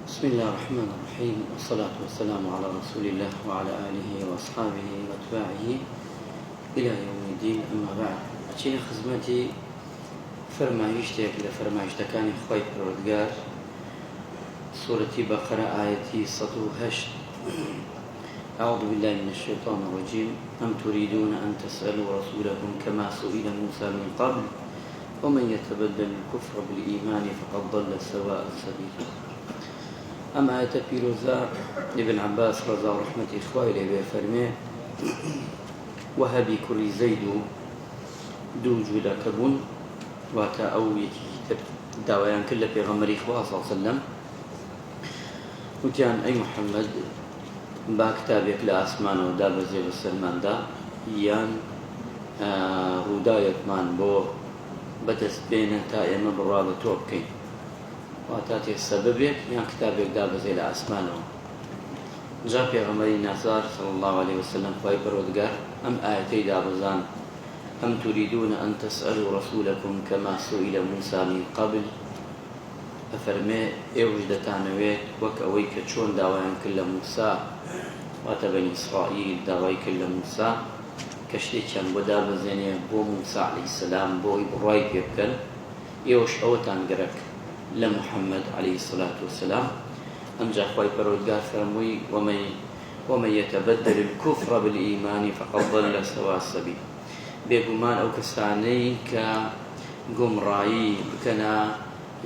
بسم الله الرحمن الرحيم، والصلاة والسلام على رسول الله وعلى آله وأصحابه وأتباعه إلى يوم الدين. أما بعد، أشياء خدمتي فرمايشتك لفرمايشتكاني خوي پروردگار، سورة بقرة آية 108. أعوذ بالله من الشيطان الرجيم. أم تريدون أن تسألوا رسولكم كما سئل موسى من قبل ومن يتبدل الكفر بالإيمان فقد ضل سواء السبيل. أما آية بيروزا ابن عباس رضا ورحمة إخوائي لبي فرمي وهبي كري زيد دو جولا كبون واتا أو يكي داويان كل بيغمر إخوة صلى الله عليه وسلم وتيان أي محمد با كتابك لأسمان وداب زيب السلمان دا يان رودايت من بو بدست بين تا يما برابة توبكين واتاتي السببك يعني كتابك داب زي لأسمانه. جاء پیغمبری نازار صلى الله عليه وسلم خوای پروردگار ام آيتي دابزان أم تريدون أن تسألوا رسولكم كما سئل موسى من قبل أفرمي وجدتانويت وك أويك چون داوان كل موسى واتا بني إسرائيل داوي كل موسى كشتي كان بدا بزيني بو موسى عليه السلام بو إبراي بيبكن يوش أوتان قرك لمحمد عليه الصلاة والسلام. أمجا خوي پروردگار فرموي ومن يتبدل الكفر بالإيمان فقد ضل سواء السبيل. بيقومان أو كساني كقمرائي بكنا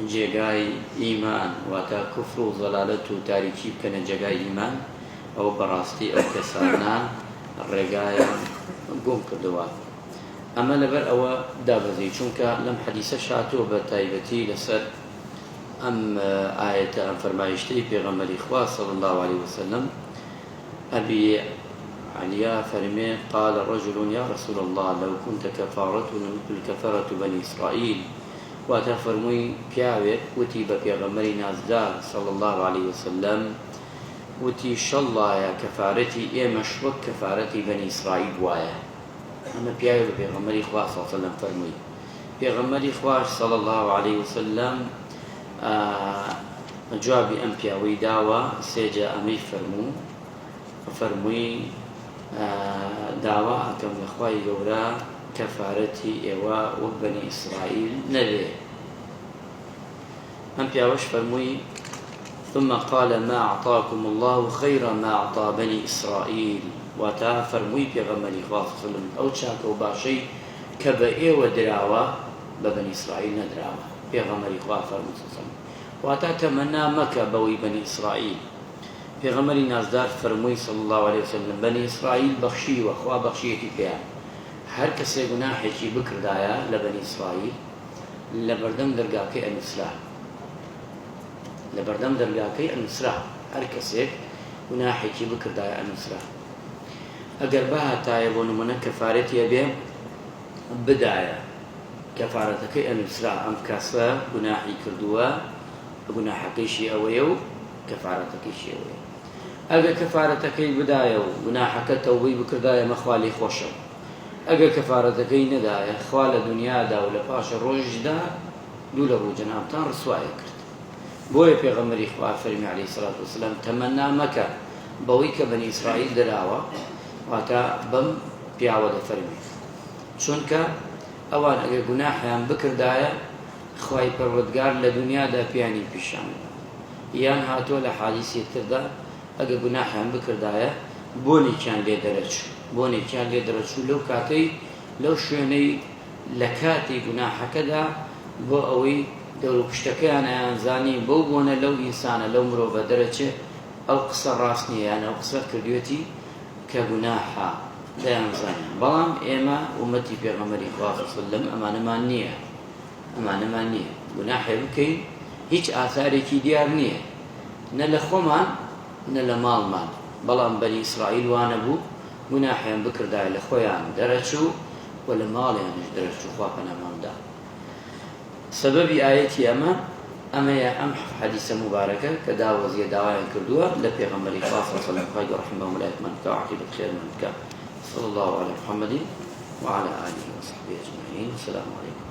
جيغاي إيمان واتا كفر وضلالة تاريكي بكنا جيغاي إيمان أو براستي أو كسانا الرقايا قوم كدوا. أما لبر أو دابزي چونك لم حديث شاتو بتايبتي لسر أم آية أم فرمايشتي بيغمر إخوة صلى الله عليه وسلم أبي عليا فرمي قال رجل يا رسول الله لو كنت كفارة مثل كفارة بني إسرائيل وتفرمي بياوت وتي بيغمر نازدار صلى الله عليه وسلم وتي شالله يا كفارتي إيه مشروك كفارتي بني إسرائيل وايا. أما بياوت بيغمر إخوة صلى الله عليه وسلم فرمي بيغمر إخوة صلى الله عليه وسلم جوابي أمبياوي داوى سيجا أمي فرموي داوى كم إخوائي قولا كفارتي إيوا وبني إسرائيل نبي أمبياوش فرموي ثم قال ما أعطاكم الله خير ما أعطى بني إسرائيل واتا فرموي بيغمر إخوة صلى الله عليه وسلم أو تشاكو باشي كبئي ودراوى ببني إسرائيل ندراوى بيغمر إخوة فرموي صلى الله عليه وسلم واتا تمنى مكة بوي بني إسرائيل. بيغمر نازدار فرموي صلى الله عليه وسلم بني إسرائيل بخشي وأخوة بخشيتي فيها هر كسي گناحي بكر دايا لبني إسرائيل لبردم درقاكي النسرة لبردم درقاكي النسرة هر كسي گناحي بكر دايا النسرة أقر بها تايبون من كفارتي بهم بداية كفارتك النسرة أم كاسا گناحي كردوا گناحك شيء أويو كفارتك شيء أويو. أجا كفارتك بداية وجناحك توبي بكرداية مخوالي خوشة. أجا كفارتك نداية خوال الدنيا دا ولا باش الروج دا دوله جناب تان رسواية كرت. بوي بيغمر إخوة فرمي عليه الصلاة والسلام تمنى مكة بويك بني إسرائيل دراوة واتا بم بيعود فرمي. شونك أوان أجا جناحهم بكرداية خوای پروردگار لدنیا دا پیانی پیشان یان هاتو لحادیثی تردا اگه گناه هم بکردایه بونی چان لی درچو لو کاتی لو شوینی لکاتی گناه کدا بو اوی دورو پشتکیان انزانی بو بونه لو انسان لو مروفه درچه او قصر راسنی یعنی او قصر کردیوتی که گناه دا انزانی بلام ایما امتی پیغمبری خواه صلی اللہ علیہ وسلم أمانة نية جناح بكين هيج آثاري كي ديار نية نلا خمان نلا مال بلان بني إسرائيل وانبو جناح بكر داي لخويان درشو ولا مال يعني درشو خواقنا مامدا. سبب آيتي أما يا حديث مباركة كداوة زي دعاء كردوها لبيغمبر الله صلى الله عليه وسلم رحمه الله يتمنى وعقب الخير منك صلى الله على محمد وعلى آله وصحبه أجمعين. السلام عليكم.